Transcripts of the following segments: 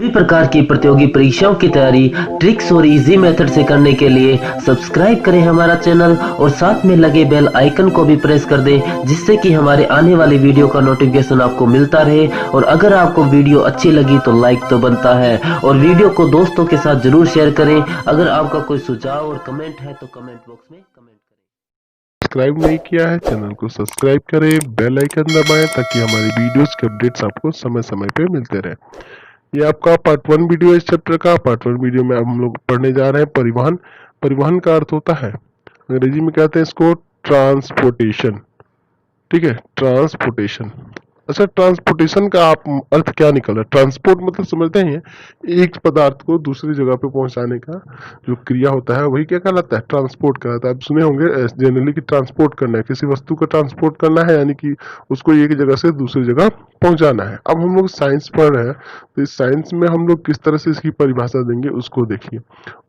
प्रकार की प्रतियोगी परीक्षाओं की तैयारी ट्रिक्स और इजी मेथड से करने के लिए सब्सक्राइब करें हमारा चैनल और साथ में लगे बेल आइकन को भी प्रेस कर दें, जिससे कि हमारे आने वाली वीडियो का नोटिफिकेशन आपको मिलता रहे। और अगर आपको वीडियो अच्छी लगी तो लाइक तो बनता है और वीडियो को दोस्तों के साथ जरूर शेयर करें। अगर आपका कोई सुझाव और कमेंट है तो कमेंट बॉक्स में कमेंट करें। सब्सक्राइब नहीं किया है चैनल को सब्सक्राइब करें, बेल आइकन दबाएं ताकि हमारी वीडियोस के अपडेट्स आपको समय समय पे मिलते रहे। ये आपका पार्ट 1 वीडियो इस चैप्टर का। पार्ट 1 वीडियो में अब हम लोग पढ़ने जा रहे हैं परिवहन। परिवहन का अर्थ होता है, अंग्रेजी में कहते हैं इसको ट्रांसपोर्टेशन। ठीक है, ट्रांसपोर्टेशन। अच्छा, ट्रांसपोर्टेशन का आप अर्थ क्या निकला? ट्रांसपोर्ट मतलब समझते हैं एक पदार्थ को दूसरी जगह पे पहुंचाने का जो क्रिया होता है वही क्या कहलाता है? ट्रांसपोर्ट कहलाता है। आप सुने होंगे जनरली कि ट्रांसपोर्ट करना है, किसी वस्तु को ट्रांसपोर्ट करना है यानी कि उसको एक जगह से दूसरी जगह पहुंचाना है। अब हम लोग साइंस पढ़ रहे हैं तो इस साइंस में हम लोग किस तरह से इसकी परिभाषा देंगे उसको देखिए।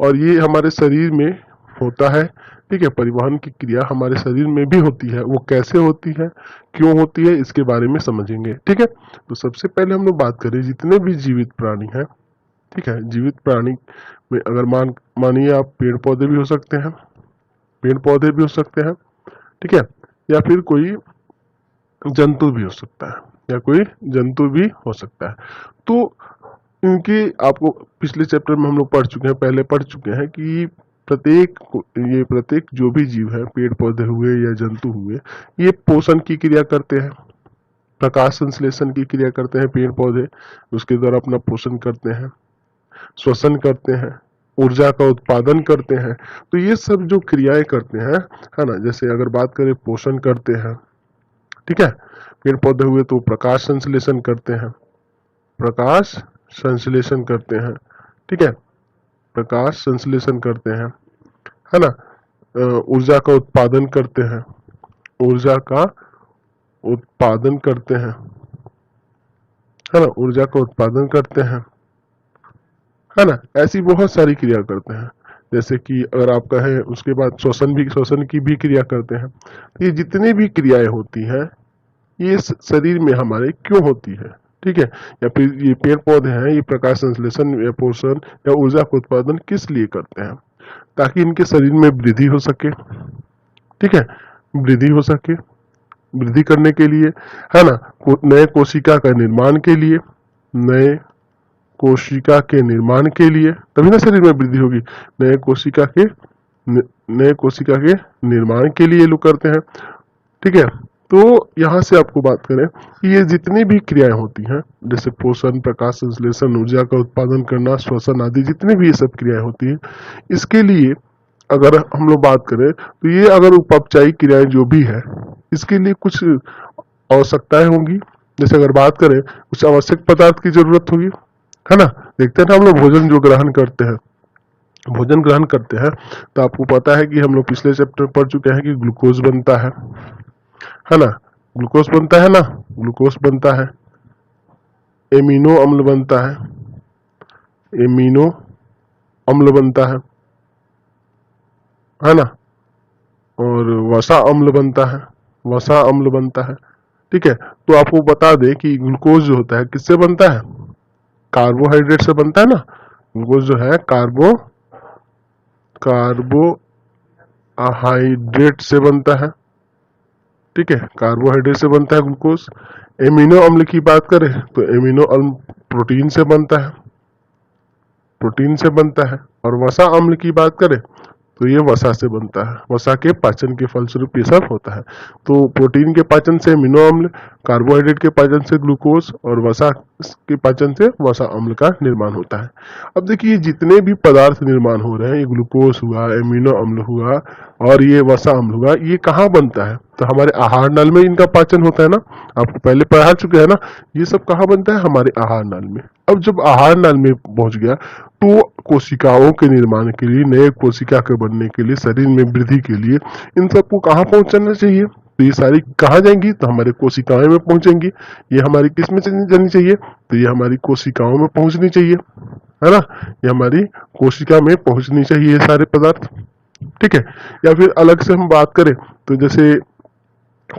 और ये हमारे शरीर में होता है। ठीक है, परिवहन की क्रिया हमारे शरीर में भी होती है। वो कैसे होती है, क्यों होती है, इसके बारे में समझेंगे। ठीक है, तो सबसे पहले हम लोग बात करें जितने भी जीवित प्राणी हैं। ठीक है, जीवित प्राणी में अगर मानिए आप पेड़ पौधे भी हो सकते हैं, पेड़ पौधे भी हो सकते हैं। ठीक है, या फिर कोई जंतु भी हो सकता है, या कोई जंतु भी हो सकता है। तो इनकी आपको पिछले चैप्टर में हम लोग पढ़ चुके हैं, पहले पढ़ चुके हैं कि प्रत्येक जो भी जीव है, पेड़ पौधे हुए या जंतु हुए, ये पोषण की क्रिया करते हैं, प्रकाश संश्लेषण की क्रिया करते हैं। पेड़ पौधे उसके द्वारा अपना पोषण करते हैं, श्वसन करते हैं, ऊर्जा का उत्पादन करते हैं। तो ये सब जो क्रियाएं करते हैं, है ना, जैसे अगर बात करें पोषण करते हैं, ठीक है, पेड़ पौधे हुए तो प्रकाश संश्लेषण करते हैं, प्रकाश संश्लेषण करते हैं। ठीक है, प्रकाश संश्लेषण करते हैं, है ना, ऊर्जा का उत्पादन करते हैं, ऊर्जा का उत्पादन करते हैं, है ना, ऊर्जा का उत्पादन करते हैं, है ना। ऐसी बहुत सारी क्रिया करते हैं। जैसे कि अगर आप कहें उसके बाद श्वसन की भी क्रिया करते हैं। ये जितनी भी क्रियाएं होती हैं ये शरीर में हमारे क्यों होती है? ठीक है, या फिर ये पेड़ पौधे हैं, ये प्रकाश संश्लेषण या पोषण या ऊर्जा का उत्पादन किस लिए करते हैं? ताकि इनके शरीर में वृद्धि हो सके। ठीक है, वृद्धि हो सके, वृद्धि करने के लिए, है ना, नए कोशिका का निर्माण के लिए, नए कोशिका के निर्माण के लिए, तभी ना शरीर में वृद्धि होगी। नए कोशिका के निर्माण के लिए लोग करते हैं। ठीक है, तो यहाँ से आपको बात करें कि ये जितनी भी क्रियाएं होती हैं, जैसे पोषण, प्रकाश संश्लेषण, ऊर्जा का उत्पादन करना, श्वसन आदि जितनी भी ये सब क्रियाएं होती हैं, इसके लिए अगर हम लोग बात करें तो ये अगर उपचारिक क्रियाएं जो भी है, इसके लिए कुछ आवश्यकताएं होंगी। जैसे अगर बात करें कुछ आवश्यक पदार्थ की जरूरत होगी, है ना। देखते हैं ना हम लोग भोजन जो ग्रहण करते हैं, भोजन ग्रहण करते हैं तो आपको पता है कि हम लोग पिछले चैप्टर पढ़ चुके हैं कि ग्लूकोज बनता है ना, ग्लूकोज बनता है ना, ग्लूकोज बनता है, एमिनो अम्ल बनता है, एमिनो अम्ल बनता है ना, और वसा अम्ल बनता है, वसा अम्ल बनता है। ठीक है, तो आपको बता दें कि ग्लूकोज जो होता है किससे बनता है? कार्बोहाइड्रेट से बनता है ना। ग्लूकोज जो है कार्बोहाइड्रेट से बनता है। ठीक है, कार्बोहाइड्रेट से बनता है ग्लूकोज। एमिनो अम्ल की बात करें तो एमिनो अम्ल प्रोटीन से बनता है, प्रोटीन से बनता है। और वसा अम्ल की बात करें तो ये वसा से बनता है, वसा के पाचन के फलस्वरूप ये सब होता है। तो प्रोटीन के पाचन से एमिनो अम्ल, कार्बोहाइड्रेट के पाचन से ग्लूकोज और वसा के पाचन से वसा अम्ल का निर्माण होता है। अब देखिए जितने भी पदार्थ निर्माण हो रहे हैं, ये ग्लूकोज हुआ, एमिनो अम्ल हुआ और ये वसा अम्ल हुआ, ये कहाँ बनता है? तो हमारे आहार नल में इनका पाचन होता है ना। आपको पहले पढ़ा चुके हैं ना, ये सब कहाँ बनता है? हमारे आहार नल में। अब जब आहार नल में पहुंच गया तो कोशिकाओं के निर्माण के लिए, नए कोशिका के बनने के लिए, शरीर में वृद्धि के लिए इन सबको कहाँ पहुंचाना चाहिए? तो ये सारी कहाँ जाएंगी? तो हमारे कोशिकाओं में पहुंचेंगी। ये हमारी किस में जानी चाहिए? तो ये हमारी कोशिकाओं में पहुंचनी चाहिए, है ना। ये हमारी कोशिका में पहुंचनी चाहिए ये सारे पदार्थ। ठीक है, या फिर अलग से हम बात करें तो जैसे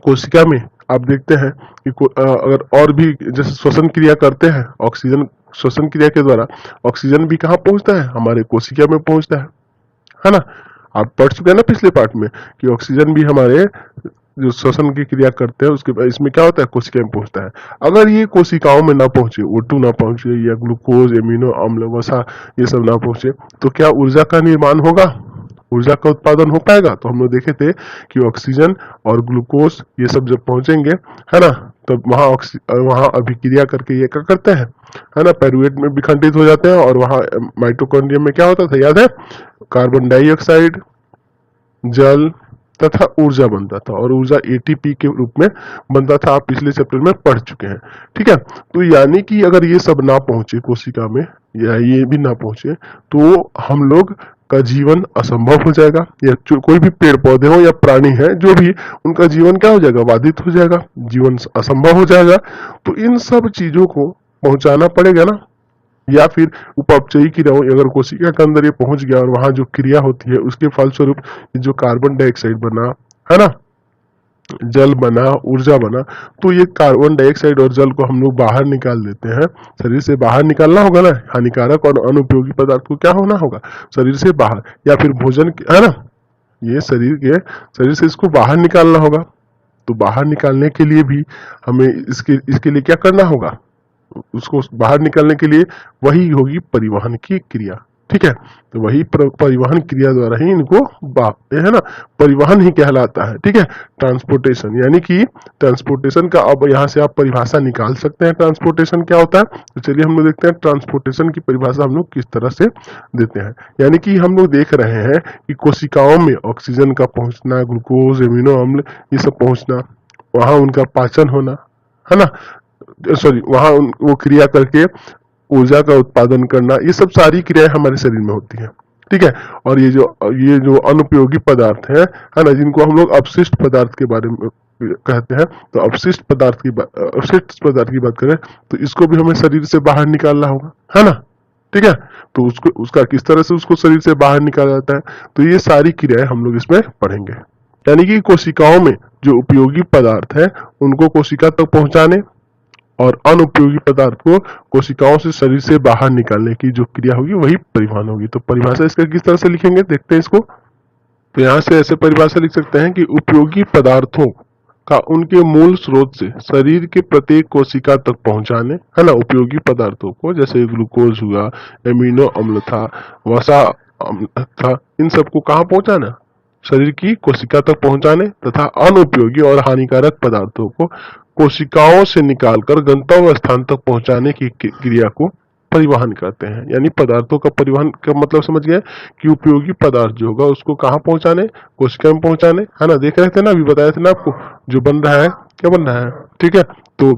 कोशिका में आप देखते हैं कि अगर और भी जैसे श्वसन क्रिया करते हैं, ऑक्सीजन श्वसन क्रिया के द्वारा ऑक्सीजन भी कहाँ पहुंचता है, हमारे कोशिका में पहुंचता है ना। आप पढ़ चुके हैं ना पिछले पार्ट में कि ऑक्सीजन भी हमारे जो श्वसन की क्रिया करते हैं उसके इसमें क्या होता है, कोशिका में पहुंचता है। अगर ये कोशिकाओं में ना पहुंचे, O2 ना पहुंचे या ग्लूकोज, एमिनो अम्ल, वसा ये सब ना पहुंचे, तो क्या ऊर्जा का निर्माण होगा, ऊर्जा का उत्पादन हो पाएगा? तो हम लोग देखे थे कि ऑक्सीजन और ग्लूकोज ये सब जब पहुंचेंगे, है ना, तब वहां अभिक्रिया करके ये क्या करते हैं, है ना, पायरुवेट में विखंडित हो जाते हैं और वहां माइटोकॉन्ड्रियम में क्या होता था, याद है, कार्बन डाइऑक्साइड, जल तथा ऊर्जा बनता था, और ऊर्जा एटीपी के रूप में बनता था। आप पिछले चैप्टर में पढ़ चुके हैं, ठीक है। तो यानी कि अगर ये सब ना पहुंचे कोशिका में, या ये भी ना पहुंचे, तो हम लोग का जीवन असंभव हो जाएगा, या कोई भी पेड़ पौधे हो या प्राणी है जो भी, उनका जीवन क्या हो जाएगा, बाधित हो जाएगा, जीवन असंभव हो जाएगा। तो इन सब चीजों को पहुंचाना पड़ेगा ना, या फिर उपअपचयी क्रिया, अगर कोशिका के अंदर ये पहुंच गया और वहां जो क्रिया होती है उसके फलस्वरूप जो कार्बन डाइऑक्साइड बना, है ना, जल बना, ऊर्जा बना, तो ये कार्बन डाइऑक्साइड और जल को हम लोग बाहर निकाल देते हैं। शरीर से बाहर निकालना होगा ना, हानिकारक और अनुपयोगी पदार्थ को क्या होना होगा, शरीर से बाहर, या फिर भोजन, है ना, ये शरीर से इसको बाहर निकालना होगा। तो बाहर निकालने के लिए भी हमें इसके लिए क्या करना होगा, उसको बाहर निकालने के लिए वही होगी परिवहन की क्रिया, ठीक है। तो वही परिवहन क्रिया द्वारा ही इनको बांटते हैं ना, परिवहन ही कहलाता है, ठीक है। ट्रांसपोर्टेशन, यानी कि ट्रांसपोर्टेशन का अब यहाँ से आप परिभाषा निकाल सकते हैं, ट्रांसपोर्टेशन क्या होता है। तो चलिए हम लोग देखते हैं ट्रांसपोर्टेशन की परिभाषा हम लोग किस तरह से देते हैं। यानी कि हम लोग देख रहे हैं कि कोशिकाओं में ऑक्सीजन का पहुंचना, ग्लूकोज, एमिनो अम्ल ये सब पहुंचना, वहां उनका पाचन होना, है ना, सॉरी, वहां वो क्रिया करके ऊर्जा का उत्पादन करना, ये सब सारी क्रियाएं हमारे शरीर में होती हैं, ठीक है। और ये जो अनुपयोगी पदार्थ है ना, जिनको हम लोग अपशिष्ट पदार्थ के बारे में कहते हैं, तो अपशिष्ट पदार्थ की बात करें तो इसको भी हमें शरीर से बाहर निकालना होगा, है ना, ठीक है। तो उसका किस तरह से उसको शरीर से बाहर निकाला जाता है, तो ये सारी क्रियाएं हम लोग इसमें पढ़ेंगे। यानी कि कोशिकाओं में जो उपयोगी पदार्थ है उनको कोशिका तक पहुंचाने और अनुपयोगी पदार्थ को कोशिकाओं से शरीर से बाहर निकालने की जो क्रिया होगी वही परिवहन होगी। तो परिभाषा इसका किस तरह से लिखेंगे, देखते हैं इसको। तो यहाँ से ऐसे परिभाषा लिख सकते हैं कि उपयोगी पदार्थों का उनके मूल स्रोत से शरीर के प्रत्येक कोशिका तक पहुंचाने, है ना, उपयोगी पदार्थों को, जैसे ग्लूकोज हुआ, एमिनो अम्ल था, वसा अम्ल था, इन सबको कहाँ पहुंचाना, शरीर की कोशिका तक पहुंचाने, तथा अनुपयोगी और हानिकारक पदार्थों को कोशिकाओं से निकालकर गंतव्य स्थान तक पहुंचाने की क्रिया को परिवहन कहते हैं। यानी पदार्थों का परिवहन का मतलब समझ गए कि उपयोगी पदार्थ जो होगा उसको कहाँ पहुंचाने, कोशिका में पहुंचाने, है ना। देख रहे थे ना, अभी बताया था ना आपको, जो बन रहा है, क्या बन रहा है, ठीक है। तो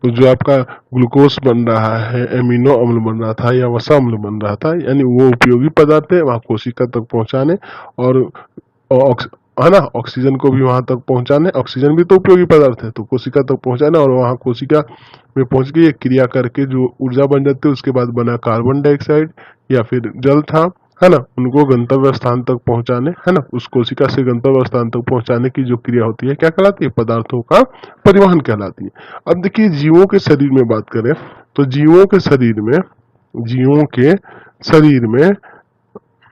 जो आपका ग्लूकोज बन रहा है, एमिनो अम्ल बन रहा था या वसा अम्ल बन रहा था, यानी वो उपयोगी पदार्थ है, वहां कोशिका तक पहुंचाने, और है ना, ऑक्सीजन को भी वहां तक पहुंचाने, ऑक्सीजन भी तो उपयोगी पदार्थ है, तो कोशिका तक पहुंचाने, और वहां कोशिका में पहुंच के क्रिया करके जो ऊर्जा बन जाती है, उसके बाद बना कार्बन डाइऑक्साइड या फिर जल था, है ना, उनको गंतव्य स्थान तक पहुंचाने, है ना, उस कोशिका से गंतव्य स्थान तक पहुंचाने की जो क्रिया होती है क्या कहलाती है, पदार्थों का परिवहन कहलाती है। अब देखिए जीवों के शरीर में बात करें तो जीवों के शरीर में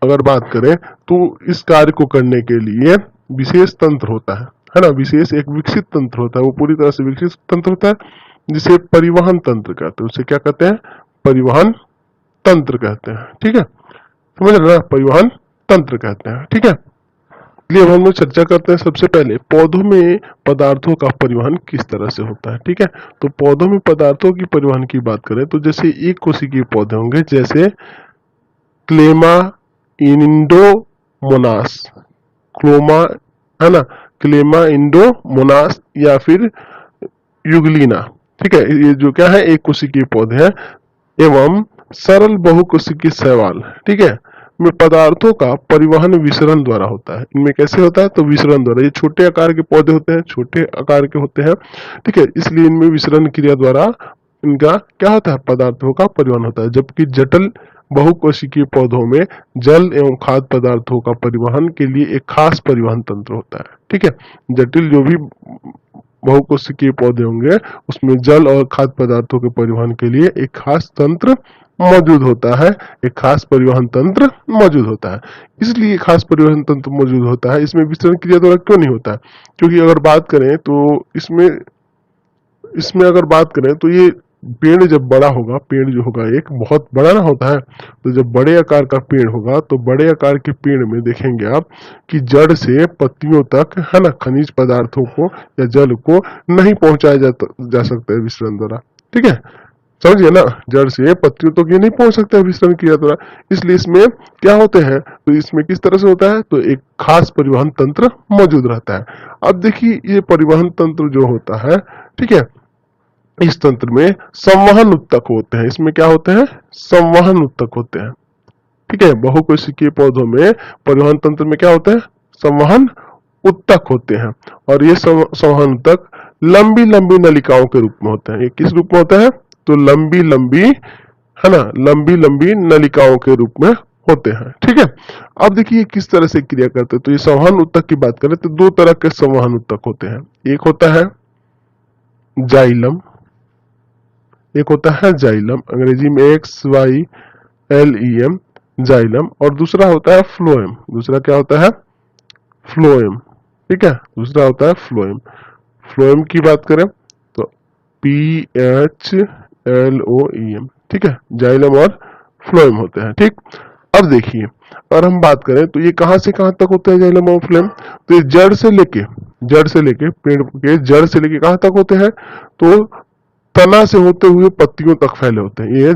अगर बात करें तो इस कार्य को करने के लिए विशेष तंत्र होता है ना, विशेष एक विकसित तंत्र होता है, वो पूरी तरह से विकसित तंत्र होता है, जिसे परिवहन तंत्र कहते हैं। उसे क्या कहते हैं, परिवहन तंत्र कहते हैं, ठीक है, समझ रहे ना, परिवहन तंत्र कहते हैं, ठीक है। इसलिए अब हम लोग चर्चा करते हैं सबसे पहले पौधों में पदार्थों का परिवहन किस तरह से होता है, ठीक है। तो पौधों में पदार्थों की परिवहन की बात करें तो जैसे एक कोशिकीय पौधे होंगे, जैसे क्लेमा इंडोमोनास, क्लोमा, है ना, क्लेमा इंडोमोनास या फिर युगलीना, ठीक है, ये जो क्या है एक कोशिकीय पौधे हैं एवं सरल बहुकोशिकीय शैवाल, ठीक है, में पदार्थों का परिवहन विसरण द्वारा होता है। इनमें कैसे होता है, तो विसरण द्वारा। ये छोटे आकार के पौधे होते हैं, छोटे आकार के होते हैं, ठीक है, इसलिए इनमें विसरण क्रिया द्वारा इनका क्या होता है, पदार्थों का परिवहन होता है। जबकि जटिल बहुकोशिकीय पौधों में जल एवं खाद्य पदार्थों का परिवहन के लिए एक खास परिवहन तंत्र होता है। ठीक है, जटिल जो भी बहुकोशिकीय पौधे होंगे उसमें जल और खाद्य पदार्थों के परिवहन के लिए एक खास तंत्र मौजूद होता है, एक खास परिवहन तंत्र मौजूद होता है। इसलिए खास परिवहन तंत्र मौजूद होता है, इसमें विसरण क्रिया द्वारा क्यों नहीं होता है? क्योंकि अगर बात करें तो इसमें अगर बात करें तो ये पेड़ जब बड़ा होगा, पेड़ जो होगा एक बहुत बड़ा ना होता है, तो जब बड़े आकार का पेड़ होगा तो बड़े आकार के पेड़ में देखेंगे आप कि जड़ से पत्तियों तक, है ना, खनिज पदार्थों को या जल को नहीं पहुंचाया जा सकता है विसरण द्वारा। ठीक है, समझिए ना, जड़ से पत्तियों तक ये नहीं पहुंच सकता है विसरण क्रिया द्वारा। इसलिए इसमें क्या होते हैं, तो इसमें किस तरह से होता है, तो एक खास परिवहन तंत्र मौजूद रहता है। अब देखिए ये परिवहन तंत्र जो होता है, ठीक है, इस तंत्र में संवहन उत्तक होते हैं। इसमें क्या होते हैं, संवहन उत्तक होते हैं। ठीक है, बहुकोशिकीय पौधों में परिवहन तंत्र में क्या होते हैं, संवहन उत्तक होते हैं। और ये संवहन उत्तक लंबी लंबी नलिकाओं के रूप में होते हैं। ये किस रूप में होता है, तो लंबी लंबी, है ना, लंबी लंबी नलिकाओं के रूप में होते हैं। ठीक है, अब देखिए किस तरह से क्रिया करते हैं। तो ये संवहन उत्तक की बात करें तो दो तरह के संवहन उत्तक होते हैं। एक होता है जाइलम, एक होता है जाइलम, अंग्रेजी में XYLEM, जाइलम, और दूसरा होता है फ्लोएम। दूसरा क्या होता है, फ्लोएम। ठीक है, दूसरा होता है फ्लोएम। फ्लोएम की बात करें तो PHLOEM। ठीक है, जाइलम और फ्लोएम होते हैं। ठीक, अब देखिए अगर हम बात करें तो ये कहां से कहां तक होते हैं जाइलम और फ्लोएम, तो ये जड़ से लेके पेड़ के जड़ से लेके कहां तक होते हैं, तो तना से होते हुए पत्तियों तक फैले होते हैं। ये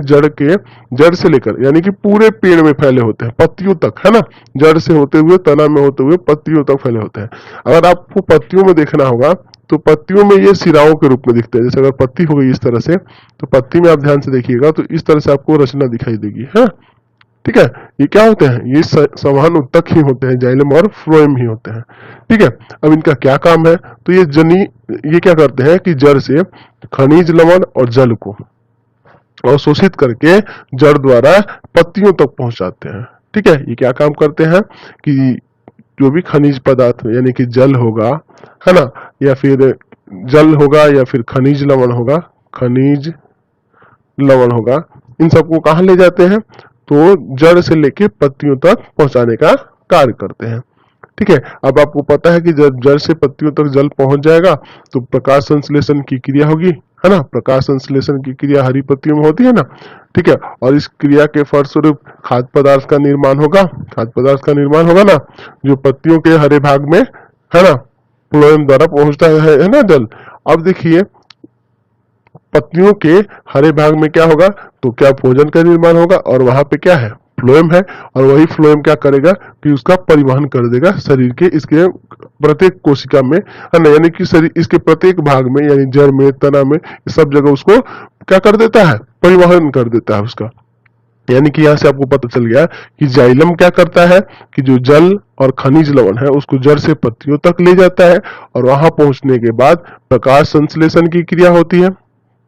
जड़ से लेकर यानी कि पूरे पेड़ में फैले होते हैं पत्तियों तक, है ना, जड़ से होते हुए, तना में होते हुए पत्तियों तक फैले होते हैं। अगर आपको पत्तियों में देखना होगा तो पत्तियों में ये सिराओं के रूप में दिखते हैं। जैसे अगर पत्ती हो गई इस तरह से, तो पत्ती में आप ध्यान से देखिएगा तो इस तरह से आपको रचना दिखाई देगी, है। ठीक है, ये क्या होते हैं, ये संवहन उत्तक ही होते हैं, जाइलम और फ्लोएम ही होते हैं। ठीक है, अब इनका क्या काम है, तो ये क्या करते हैं कि जड़ से खनिज लवण और जल को अवशोषित करके जड़ द्वारा पत्तियों तक पहुंचाते हैं। ठीक है, ये क्या काम करते हैं कि जो भी खनिज पदार्थ यानी कि जल होगा, है ना, या फिर जल होगा या फिर खनिज लवण होगा, इन सबको कहाँ ले जाते हैं, तो जड़ से लेके पत्तियों तक पहुंचाने का कार्य करते हैं। ठीक है, अब आपको पता है कि जब जड़ से पत्तियों तक जल पहुंच जाएगा तो प्रकाश संश्लेषण की क्रिया होगी, है ना, प्रकाश संश्लेषण की क्रिया हरी पत्तियों में होती है ना। ठीक है, और इस क्रिया के फलस्वरूप खाद्य पदार्थ का निर्माण होगा ना, जो पत्तियों के हरे भाग में, है ना, फ्लोएम द्वारा पहुंचता है ना जल। अब देखिए पत्तियों के हरे भाग में क्या होगा, तो क्या भोजन का निर्माण होगा, और वहां पे क्या है, फ्लोएम है, और वही फ्लोएम क्या करेगा कि उसका परिवहन कर देगा शरीर के इसके प्रत्येक कोशिका में, है ना, यानी कि शरीर इसके प्रत्येक भाग में, यानी जड़ में, तना में, सब जगह उसको क्या कर देता है, परिवहन कर देता है उसका। यानी कि यहाँ से आपको पता चल गया कि जाइलम क्या करता है कि जो जल और खनिज लवण है उसको जड़ से पत्तियों तक ले जाता है, और वहां पहुंचने के बाद प्रकाश संश्लेषण की क्रिया होती है।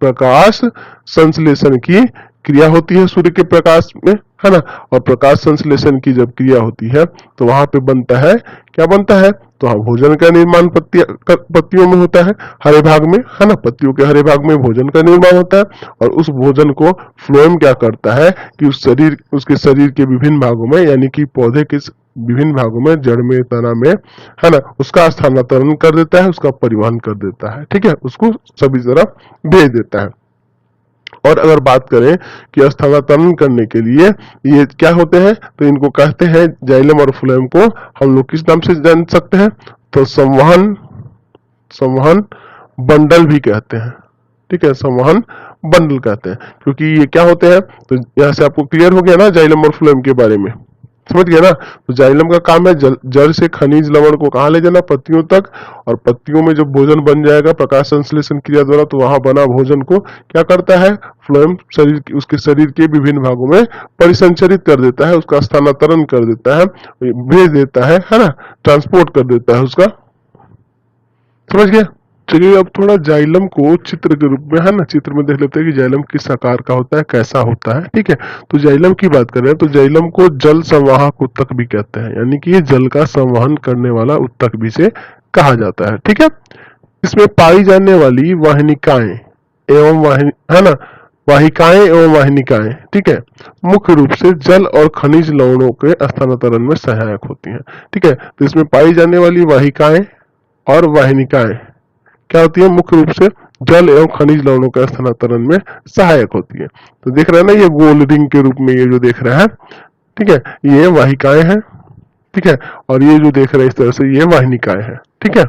प्रकाश संश्लेषण की क्रिया होती है सूर्य के प्रकाश में, है ना, और प्रकाश संश्लेषण की जब क्रिया होती है तो वहां पे बनता है, क्या बनता है, तो हाँ, भोजन का निर्माण पत्तियों में होता है, हरे भाग में, है ना, पत्तियों के हरे भाग में भोजन का निर्माण होता है, और उस भोजन को फ्लोएम क्या करता है कि उसके शरीर के विभिन्न भागों में, यानी कि पौधे के विभिन्न भागों में, जड़ में, तना में, है ना, उसका स्थानांतरण कर देता है, उसका परिवहन कर देता है। ठीक है, उसको सभी तरफ भेज देता है। और अगर बात करें कि स्थानांतरण करने के लिए ये क्या होते हैं, तो इनको कहते हैं, जाइलम और फ्लोएम को हम लोग किस नाम से जान सकते हैं, तो संवहन बंडल भी कहते हैं। ठीक है, संवहन बंडल कहते हैं, क्योंकि ये क्या होते हैं, तो यहाँ से आपको क्लियर हो गया ना जाइलम और फ्लोएम के बारे में, समझ गया ना। तो जाइलम का काम है जड़ से खनिज लवण को कहाँ ले जाना, पत्तियों तक, और पत्तियों में जब भोजन बन जाएगा प्रकाश संश्लेषण क्रिया द्वारा, तो वहां बना भोजन को क्या करता है, फ्लोएम उसके शरीर के विभिन्न भागों में परिसंचरित कर देता है, उसका स्थानांतरण कर देता है, भेज देता है ना, ट्रांसपोर्ट कर देता है उसका, समझ गया। चलिए अब थोड़ा जाइलम को चित्र के रूप में, है ना, चित्र में देख लेते हैं कि जाइलम किस आकार का होता है, कैसा होता है। ठीक है, तो जाइलम की बात करें तो जाइलम को जल संवाहक ऊतक भी कहते हैं, यानी कि ये जल का संवहन करने वाला ऊतक भी से कहा जाता है। ठीक है, इसमें पाई जाने वाली वाहिनिकाएं एवं है ना, वाहिकाएं एवं वाहिनिकाएं, ठीक है, मुख्य रूप से जल और खनिज लवणों के स्थानांतरण में सहायक होती हैं। ठीक है, तो इसमें पाई जाने वाली वाहिकाएं और वाहिनिकाएं क्या होती है, मुख्य रूप से जल एवं खनिज लवणों के स्थानांतरण में सहायक होती है। तो देख रहे हैं ना, ये गोल रिंग के रूप में ये जो देख रहे हैं, ठीक है, ये वाहिकाएं हैं। ठीक है, और ये जो देख रहे हैं इस तरह से, ये वाहिनिकाएं हैं। ठीक है,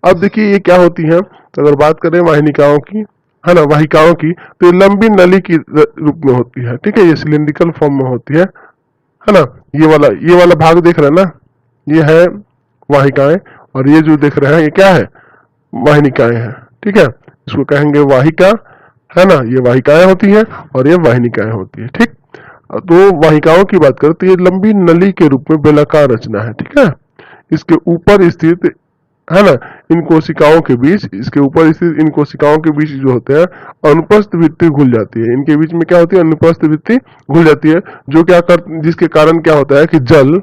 अब देखिए ये क्या होती हैं, तो अगर बात करें वाहिनिकाओं की, है ना, वाहिकाओं की, तो ये लंबी नली की रूप में होती है। ठीक है, ये सिलिंड्रिकल फॉर्म में होती है ना। ये वाला भाग देख रहे हैं ना, ये है वाहिकाएं, और ये जो देख रहे हैं ये क्या है, वाहिनिकाएं हैं। ठीक है, इसको कहेंगे वाहिका, है ना, ये वाहिकाएं होती हैं और ये वाहिनिकाएं होती है। ठीक, तो वाहिकाओं की बात करें तो ये लंबी नली के रूप में बेलनाकार रचना है। ठीक है, इसके ऊपर स्थित, है ना, इन कोशिकाओं के बीच, इसके ऊपर स्थित इन कोशिकाओं के बीच जो होते हैं, अनुपस्थ वृत्ति घुल जाती है। इनके बीच में क्या होती है, अनुपस्थ वृत्ति घुल जाती है, जो क्या कर, जिसके कारण क्या होता है कि जल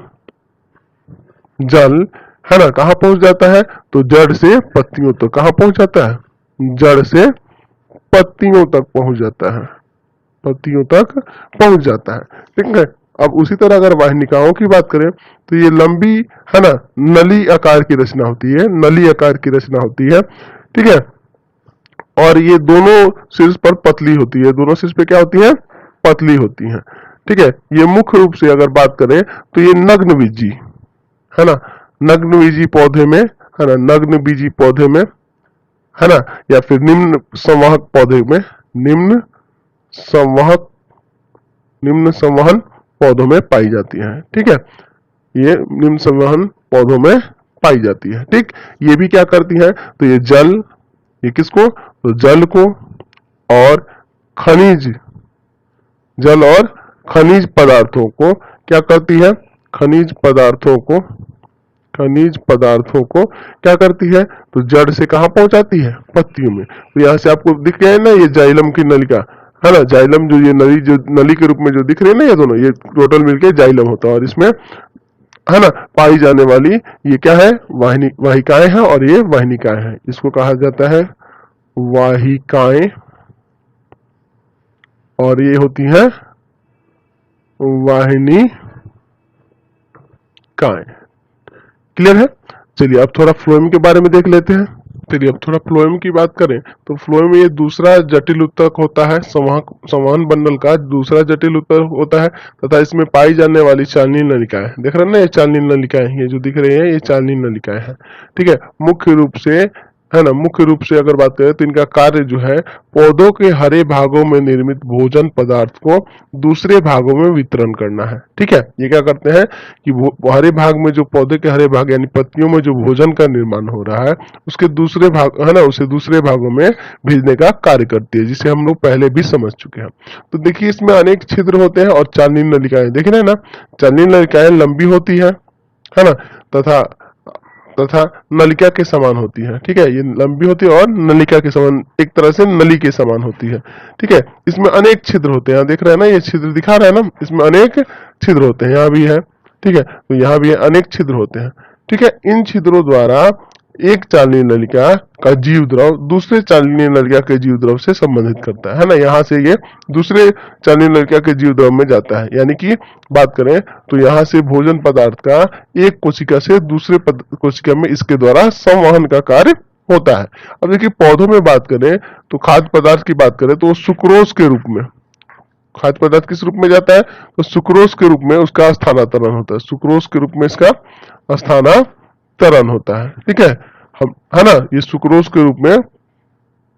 जल है ना, कहाँ पहुंच जाता है, तो जड़ से पत्तियों तक। कहाँ पहुंच जाता है, जड़ से पत्तियों तक पहुंच जाता है, पत्तियों तक पहुंच जाता है। ठीक है, अब उसी तरह अगर वाहिनिकाओं की बात करें तो ये लंबी, है ना, नली आकार की रचना होती है, नली आकार की रचना होती है। ठीक है, और ये दोनों शीर्ष पर पतली होती है, दोनों शीर्ष पे क्या होती है, पतली होती है। ठीक है, ये मुख्य रूप से अगर बात करें तो ये नग्न बीजी, है ना, नग्न बीजी पौधे में, है ना, नग्न बीजी पौधे में, है ना, या फिर निम्न संवाहक पौधे में, निम्न संवाहक, निम्न संवहन पौधों में पाई जाती है। ठीक है, ये निम्न संवहन पौधों में पाई जाती है। ठीक, ये भी क्या करती है, तो ये जल, ये किसको, तो जल को और खनिज, जल और खनिज पदार्थों को क्या करती है, खनिज पदार्थों को, खनिज पदार्थों को क्या करती है, तो जड़ से कहां पहुंचाती है, पत्तियों में। तो यहां से आपको दिख गया है ना, ये जाइलम की नलिका, है ना, जाइलम जो ये नली, जो नली के रूप में जो दिख रही है ना, ये दोनों, ये टोटल मिलके जाइलम होता है। और इसमें, है ना, पाई जाने वाली ये क्या है, वाहिकाएं हैं, और ये वाहिनिकाएं हैं। इसको कहा जाता है वाहिकाएं, और ये होती है वाहिनिकाएं। क्लियर है। चलिए अब थोड़ा फ्लोएम के बारे में देख लेते हैं। चलिए अब थोड़ा फ्लोएम की बात करें तो फ्लोएम ये दूसरा जटिल ऊतक होता है, संवहन बंडल का दूसरा जटिल ऊतक होता है, तथा इसमें पाई जाने वाली चालनीय नलिकाएं, देख रहे हैं ना, ये चालनीय नलिकाएं, ये जो दिख रही है ये चालनीय नलिकाएं हैं। ठीक है, मुख्य रूप से, है ना, मुख्य रूप से अगर बात करें तो इनका कार्य जो है पौधों के हरे भागों में निर्मित भोजन पदार्थ को दूसरे भागों में वितरण करना है। ठीक है, ये क्या करते हैं कि हरे भाग में, जो पौधे के हरे भाग यानी पत्तियों में जो भोजन का निर्माण हो रहा है, उसके दूसरे भाग, है ना, उसे दूसरे भागों में भेजने का कार्य करती है, जिसे हम लोग पहले भी समझ चुके हैं। तो देखिए इसमें अनेक छिद्र होते हैं और चालनीय नलिकाएं, देख रहे हैं ना, चालनीय नलिकाएं लंबी होती है ना, तथा नलिका के समान होती है। ठीक है, ये लंबी होती है और नलिका के समान, एक तरह से नली के समान होती है। ठीक है, इसमें अनेक छिद्र होते हैं, देख रहे हैं ना, ये छिद्र दिखा रहा है ना, इसमें अनेक छिद्र होते हैं, यहाँ भी है। ठीक है, तो यहाँ भी अनेक छिद्र होते हैं। ठीक है, इन छिद्रों द्वारा एक चालनीय नलिका का जीव द्रव दूसरे चालनीय नलिका के जीव द्रव से संबंधित करता है ना, यहाँ से ये दूसरे चालनीय नलिका के जीव द्रव में जाता है। यानी कि बात करें तो यहाँ से भोजन पदार्थ का एक कोशिका से दूसरे कोशिका में इसके द्वारा संवहन का कार्य होता है। अब देखिए पौधों में बात करें तो खाद्य पदार्थ की बात करें तो सुक्रोज के रूप में, खाद्य पदार्थ किस रूप में जाता है, तो सुक्रोज के रूप में उसका स्थानांतरण होता है, सुक्रोज के रूप में इसका स्थानांतरण होता है। ठीक है, हम, है ना, ये सुक्रोज के रूप में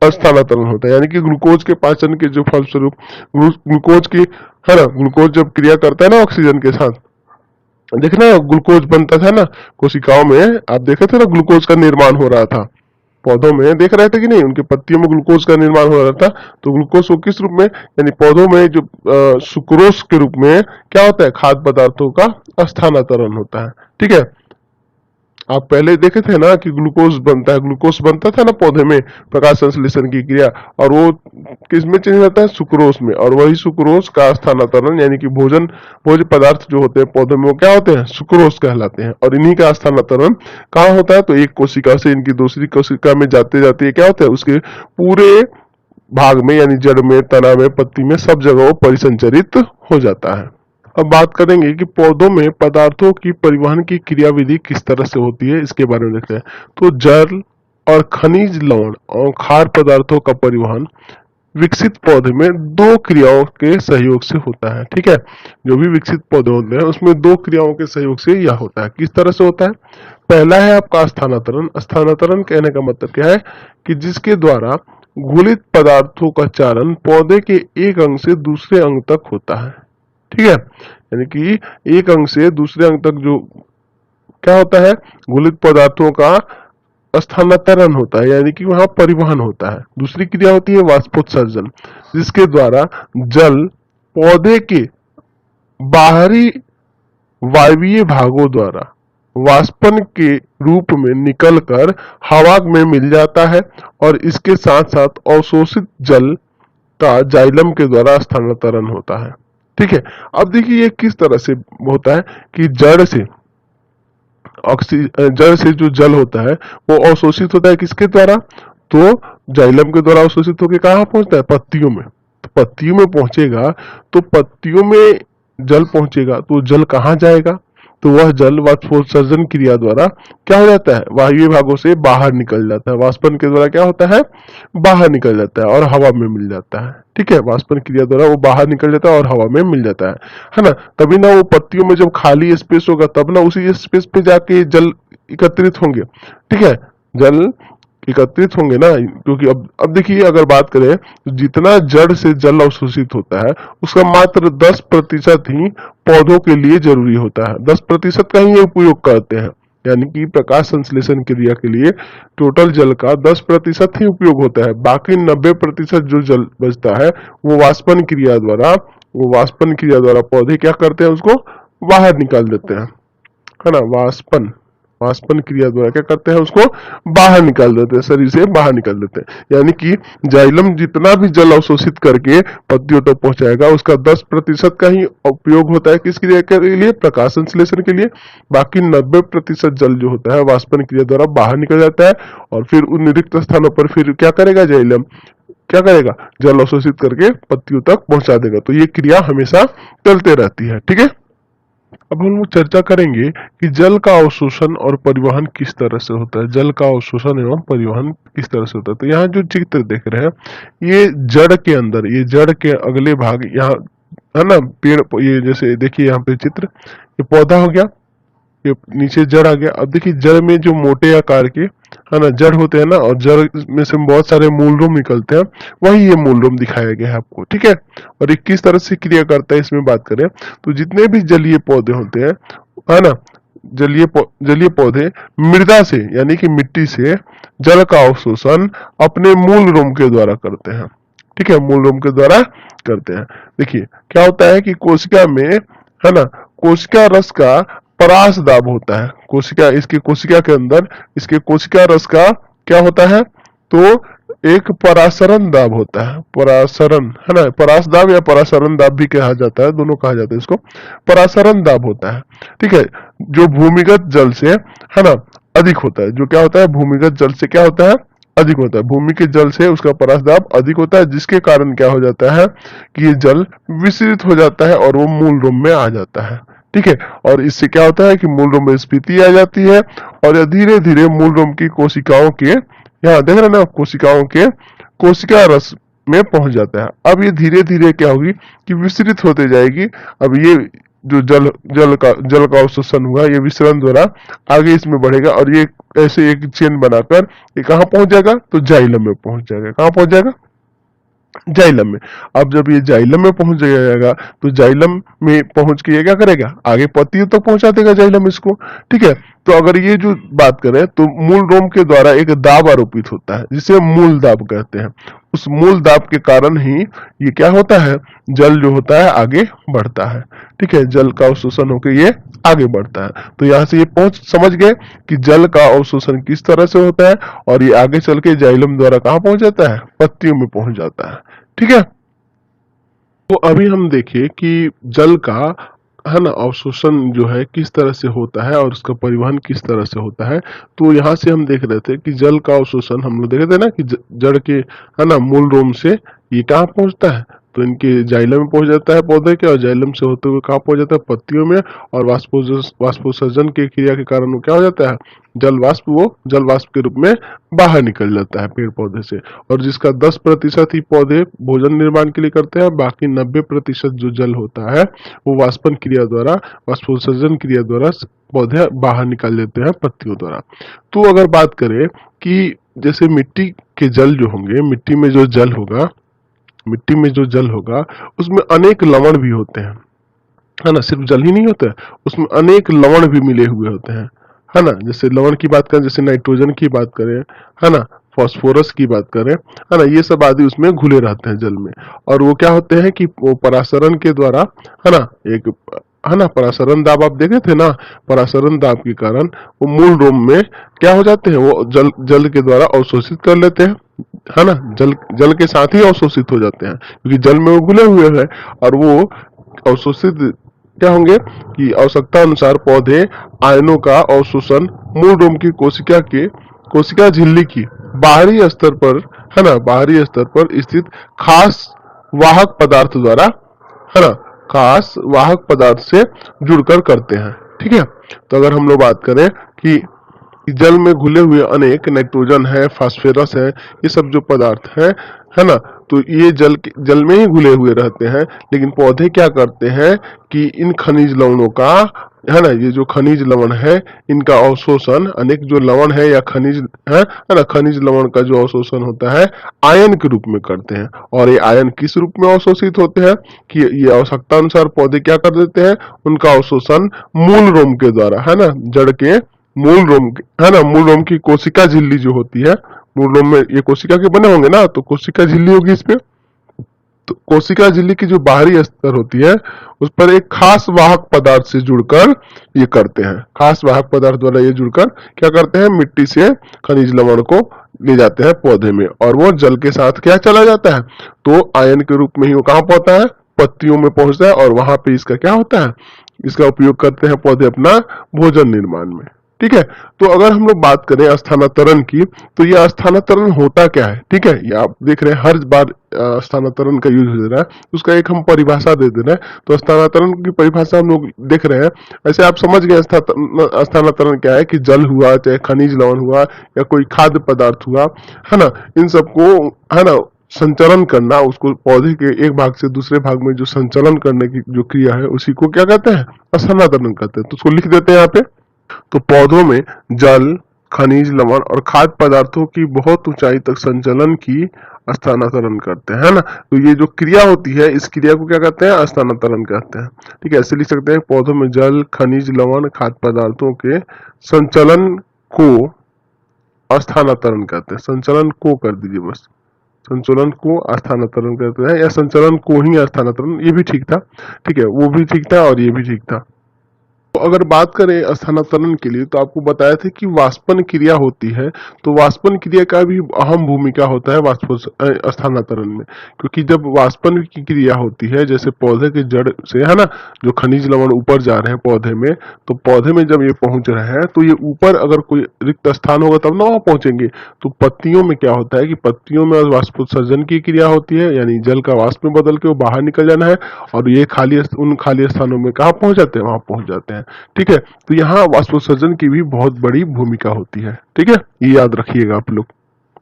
स्थानांतरण होता है, यानी कि ग्लूकोज के पाचन के जो फलस्वरूप ग्लूकोज की, है ना, ग्लूकोज जब क्रिया करता है ना ऑक्सीजन के साथ, देखना ग्लूकोज बनता था ना कोशिकाओं में, आप देखे थे ना ग्लूकोज का निर्माण हो रहा था, पौधों में देख रहे थे कि नहीं, उनके पत्तियों में ग्लूकोज का निर्माण हो रहा था। तो ग्लूकोज को किस रूप में, यानी पौधों में जो सुक्रोज के रूप में क्या होता है, खाद्य पदार्थों का स्थानांतरण होता है। ठीक है, आप पहले देखे थे ना कि ग्लूकोज बनता है, ग्लूकोज बनता था ना पौधे में प्रकाश संश्लेषण की क्रिया, और वो किस में चेंज होता है, सुक्रोज में, और वही सुक्रोज का स्थानांतरण यानी कि भोज्य पदार्थ जो होते हैं पौधे में वो क्या होते हैं, सुक्रोज कहलाते हैं। और इन्हीं का स्थानांतरण कहाँ होता है, तो एक कोशिका से इनकी दूसरी कोशिका में जाते जाते क्या होता है, उसके पूरे भाग में यानी जड़ में, तना में, पत्ती में, सब जगह वो परिसंचरित हो जाता है। अब बात करेंगे कि पौधों में पदार्थों की परिवहन की क्रियाविधि किस तरह से होती है, इसके बारे में देखते हैं। तो जल और खनिज लवण और खाद्य पदार्थों का परिवहन विकसित पौधे में दो क्रियाओं के सहयोग से होता है। ठीक है, जो भी विकसित पौधे होते हैं उसमें दो क्रियाओं के सहयोग से यह होता है। किस तरह से होता है, पहला है आपका स्थानांतरण। स्थानांतरण कहने का मतलब क्या है कि जिसके द्वारा घुलित पदार्थों का चारण पौधे के एक अंग से दूसरे अंग तक होता है। ठीक है, यानी कि एक अंग से दूसरे अंग तक जो क्या होता है, घुलित पदार्थों का स्थानांतरण होता है, यानी कि वहां परिवहन होता है। दूसरी क्रिया होती है वाष्पोत्सर्जन, जिसके द्वारा जल पौधे के बाहरी वायवीय भागों द्वारा वाष्पन के रूप में निकलकर हवा में मिल जाता है, और इसके साथ साथ अवशोषित जल का जाइलम के द्वारा स्थानांतरण होता है। ठीक है, अब देखिए ये किस तरह से होता है कि जड़ से जो जल होता है वो अवशोषित होता है किसके द्वारा, तो जाइलम के द्वारा अवशोषित होकर कहाँ पहुंचता है, पत्तियों में। तो पत्तियों में पहुंचेगा तो पत्तियों में जल पहुंचेगा तो जल कहाँ जाएगा, तो वह जल वाष्पोत्सर्जन क्रिया द्वारा क्या हो जाता है, वायवीय भागों से बाहर निकल जाता है। वाष्पन के द्वारा क्या होता है, बाहर निकल जाता है और हवा में मिल जाता है। ठीक है, वाष्पन क्रिया द्वारा वो बाहर निकल जाता है और हवा में मिल जाता है ना। तभी ना वो पत्तियों में जब खाली स्पेस होगा तब ना उसी स्पेस पे जाके जल एकत्रित होंगे। ठीक है, जल एकत्रित होंगे ना, क्योंकि अब देखिए अगर बात करें तो जितना जड़ से जल अवशोषित होता है उसका मात्र 10% ही पौधों के लिए जरूरी होता है। 10% का ही उपयोग करते हैं, यानी कि प्रकाश संश्लेषण क्रिया के लिए टोटल जल का 10% ही उपयोग होता है। बाकी 90% जो जल बचता है वो वाष्पन क्रिया द्वारा पौधे क्या करते हैं, उसको बाहर निकाल देते हैं, है ना। वाष्पन क्रिया द्वारा क्या करते हैं, उसको बाहर निकाल देते हैं, शरीर से बाहर निकाल देते हैं। यानी कि जाइलम जितना भी जल अवशोषित करके पत्तियों तक पहुंचाएगा उसका 10% का ही उपयोग होता है किस क्रिया के लिए, प्रकाश संश्लेषण के लिए। बाकी 90% जल जो होता है वाष्पन क्रिया द्वारा बाहर निकल जाता है, और फिर उन रिक्त स्थानों पर फिर क्या करेगा, जाइलम क्या करेगा, जल अवशोषित करके पत्तियों तक पहुंचा देगा। तो ये क्रिया हमेशा चलते रहती है। ठीक है, अब हम लोग चर्चा करेंगे कि जल का अवशोषण और परिवहन किस तरह से होता है। जल का अवशोषण एवं परिवहन किस तरह से होता है, तो यहाँ जो चित्र देख रहे हैं ये जड़ के अंदर, ये जड़ के अगले भाग यहाँ है ना, पेड़, ये जैसे देखिए यहाँ पे चित्र, ये पौधा हो गया, ये नीचे जड़ आ गया। अब देखिए जड़ में जो मोटे आकार के है ना जड़ होते हैं ना, और जड़ में से बहुत सारे मूलरूम निकलते हैं, वही ये मूलरूम दिखाया गया है आपको। ठीक है, और ये किस तरह से क्रिया करता है इसमें बात करें तो जितने भी जलीय पौधे होते हैं, है ना, जलीय पौधे मृदा से यानी कि मिट्टी से जल का अवशोषण अपने मूल रोम के द्वारा करते हैं। ठीक है, मूल रोम के द्वारा करते हैं। देखिए क्या होता है कि कोशिका में, है ना, कोशिका रस का परास दाब होता है। कोशिका के अंदर इसके कोशिका रस का क्या होता है, तो एक परासरण दाब होता है। परासरण, है ना, परास दाब या परासरण दाब भी कहा जाता है, दोनों कहा जाता है इसको। परासरण दाब होता है, ठीक है, जो भूमिगत जल से, है ना, अधिक होता है। जो क्या होता है, भूमिगत जल से क्या होता है, अधिक होता है। भूमि के जल से उसका परास दाब अधिक होता है, जिसके कारण क्या हो जाता है कि ये जल विसरित हो जाता है और वो मूल रूप में आ जाता है। ठीक है, और इससे क्या होता है कि मूल रूप में स्फीति आ जाती है, और धीरे धीरे मूल रूप की कोशिकाओं के, यहाँ देख रहे ना, कोशिकाओं के कोशिका रस में पहुंच जाता है। अब ये धीरे धीरे क्या होगी कि विसरित होते जाएगी। अब ये जो जल का अवशोषण हुआ, ये विसरण द्वारा आगे इसमें बढ़ेगा, और ये ऐसे एक चेन बनाकर ये कहाँ पहुंच जाएगा, तो जाइलम में पहुंच जाएगा। कहाँ पहुंच जाएगा, जाइलम में। अब जब ये जाइलम में पहुंच जाएगा तो जाइलम में पहुंच के ये क्या करेगा, आगे पत्तियों तक पहुंचा देगा जाइलम इसको। ठीक है, तो अगर ये जो बात करें तो मूल रोम के द्वारा एक दाब आरोपित होता है जिसे मूल दाब कहते हैं। उस मूल दाब के कारण ही ये क्या होता है, जल जो होता है आगे बढ़ता है। ठीक है, जल का अवशोषण होकर ये आगे बढ़ता है। तो यहाँ से ये पहुंच समझ गए कि जल का अवशोषण किस तरह से होता है और ये आगे चल के जाइलम द्वारा कहाँ पहुंच जाता है, पत्तियों में पहुंच जाता है। ठीक है, तो अभी हम देखें कि जल का है ना अवशोषण जो है किस तरह से होता है और उसका परिवहन किस तरह से होता है। तो यहाँ से हम देख रहे थे कि जल का अवशोषण हम लोग देख रहे थे ना कि जड़ के है ना मूल रोम से ये कहाँ पहुंचता है, तो इनके जाइलम में पहुंच जाता है पौधे के, और जाइलम से होते हुए कहाँ पहुंच जाता है, पत्तियों में, और वाष्पोत्सर्जन की क्रिया के कारण वो क्या हो जाता है, जल वाष्प, वो जल वाष्प के रूप में बाहर निकल जाता है पेड़ पौधे से। और जिसका 10% ही पौधे भोजन निर्माण के लिए करते हैं, बाकी 90% जो जल होता है वो वाष्पन क्रिया द्वारा, वाष्पोत्सर्जन क्रिया द्वारा पौधे बाहर निकाल देते हैं पत्तियों द्वारा। तो अगर बात करें कि जैसे मिट्टी के जल जो होंगे, मिट्टी में जो जल होगा, मिट्टी में जो जल होगा उसमें अनेक लवण भी होते हैं, है ना, सिर्फ जल ही नहीं होता है, उसमें अनेक लवण भी मिले हुए होते हैं, है ना। जैसे लवण की बात करें, जैसे नाइट्रोजन की बात करें, है ना, फास्फोरस की बात करें, है ना, ये सब आदि उसमें घुले रहते हैं जल में। और वो क्या होते हैं कि वो परासरण के द्वारा, है ना, एक, है ना, परासरण दाब आप देखे थे ना, परासरण दाब के कारण वो मूल रोम में क्या हो जाते हैं, वो जल के द्वारा अवशोषित कर लेते हैं, है ना, जल के साथ ही अवशोषित हो जाते हैं, क्योंकि जल में वो घुले हुए हैं। और वो अवशोषित क्या होंगे कि आवश्यकता अनुसार पौधे आयनों का अवशोषण मूल रोम की कोशिका झिल्ली की बाहरी स्तर पर, है ना, बाहरी स्तर पर स्थित खास वाहक पदार्थ द्वारा, है ना, खास वाहक पदार्थ से जुड़कर करते हैं। ठीक है, तो अगर हम लोग बात करें कि जल में घुले हुए अनेक नाइट्रोजन है, फास्फोरस है, ये सब जो पदार्थ है ना, तो ये जल में ही घुले हुए रहते हैं। लेकिन पौधे क्या करते हैं कि इन खनिज लवणों का, है ना, ये जो खनिज लवण है इनका अवशोषण, अनेक जो लवण है या खनिज है ना, खनिज लवण का जो अवशोषण होता है आयन के रूप में करते हैं। और ये आयन किस रूप में अवशोषित होते हैं कि ये आवश्यकता अनुसार पौधे क्या कर देते हैं, उनका अवशोषण मूल रोम के द्वारा, है ना, जड़ के मूल रोम, है ना, मूल रोम की कोशिका झिल्ली जो होती है, मूल रोम में ये कोशिका के बने होंगे ना, तो कोशिका झिल्ली होगी इस पे। तो कोशिका झिल्ली की जो बाहरी स्तर होती है उस पर एक खास वाहक पदार्थ से जुड़कर ये करते हैं, खास वाहक पदार्थ द्वारा ये जुड़कर क्या करते हैं, मिट्टी से खनिज लवण को ले जाते हैं पौधे में, और वो जल के साथ क्या चला जाता है, तो आयन के रूप में ही वो कहाँ पहुंचता है, पत्तियों में पहुंचता है, और वहां पे इसका क्या होता है, इसका उपयोग करते हैं पौधे अपना भोजन निर्माण में। ठीक है, तो अगर हम लोग बात करें स्थानांतरण की, तो ये स्थानांतरण होता क्या है। ठीक है, ये आप देख रहे हैं हर बार स्थानांतरण का यूज हो रहा है, उसका एक हम परिभाषा दे दे रहे हैं। तो स्थानांतरण की परिभाषा हम लोग देख रहे हैं, ऐसे आप समझ गए स्थानांतरण क्या है, कि जल हुआ, चाहे खनिज लवण हुआ, या कोई खाद्य पदार्थ हुआ, है ना, इन सबको, है ना, संचलन करना, उसको पौधे के एक भाग से दूसरे भाग में जो संचलन करने की जो क्रिया है उसी को क्या कहते हैं, स्थानांतरण कहते हैं। तो उसको लिख देते हैं यहाँ पे। तो पौधों में जल, खनिज लवण और खाद्य पदार्थों की बहुत ऊंचाई तक संचलन की स्थानांतरण करते हैं, है ना। तो ये जो क्रिया होती है इस क्रिया को क्या कहते हैं, स्थानांतरण कहते हैं। ठीक है, ऐसे लिख सकते हैं, पौधों में जल, खनिज लवण, खाद्य पदार्थों के संचलन को स्थानांतरण कहते हैं। संचलन को कर दीजिए बस, संचलन को स्थानांतरण कहते हैं, या संचलन को ही स्थानांतरण, ये भी ठीक था। ठीक है, वो भी ठीक था और ये भी ठीक था। तो अगर बात करें स्थानांतरण के लिए, तो आपको बताया था कि वाष्पन क्रिया होती है, तो वाष्पन क्रिया का भी अहम भूमिका होता है स्थानांतरण में। क्योंकि जब वाष्पन की क्रिया होती है, जैसे पौधे के जड़ से, है ना, जो खनिज लवण ऊपर जा रहे हैं पौधे में, तो पौधे में जब ये पहुंच रहे हैं तो ये ऊपर अगर कोई रिक्त स्थान होगा तब ना वहां पहुंचेंगे। तो पत्तियों में क्या होता है कि पत्तियों में वाष्पोत्सर्जन की क्रिया होती है, यानी जल का वाष्प में बदल के वो बाहर निकल जाना है, और ये उन खाली स्थानों में कहाँ पहुंच जाते हैं, वहां पहुंच जाते हैं। ठीक है, तो यहाँ वाष्पोत्सर्जन की भी बहुत बड़ी भूमिका होती है। ठीक है, ये याद रखिएगा आप लोग।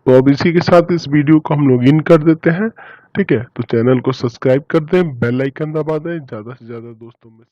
तो अब इसी के साथ इस वीडियो को हम लोग इन कर देते हैं। ठीक है, तो चैनल को सब्सक्राइब कर दें, बेल आइकन दबा दें, ज्यादा से ज्यादा दोस्तों में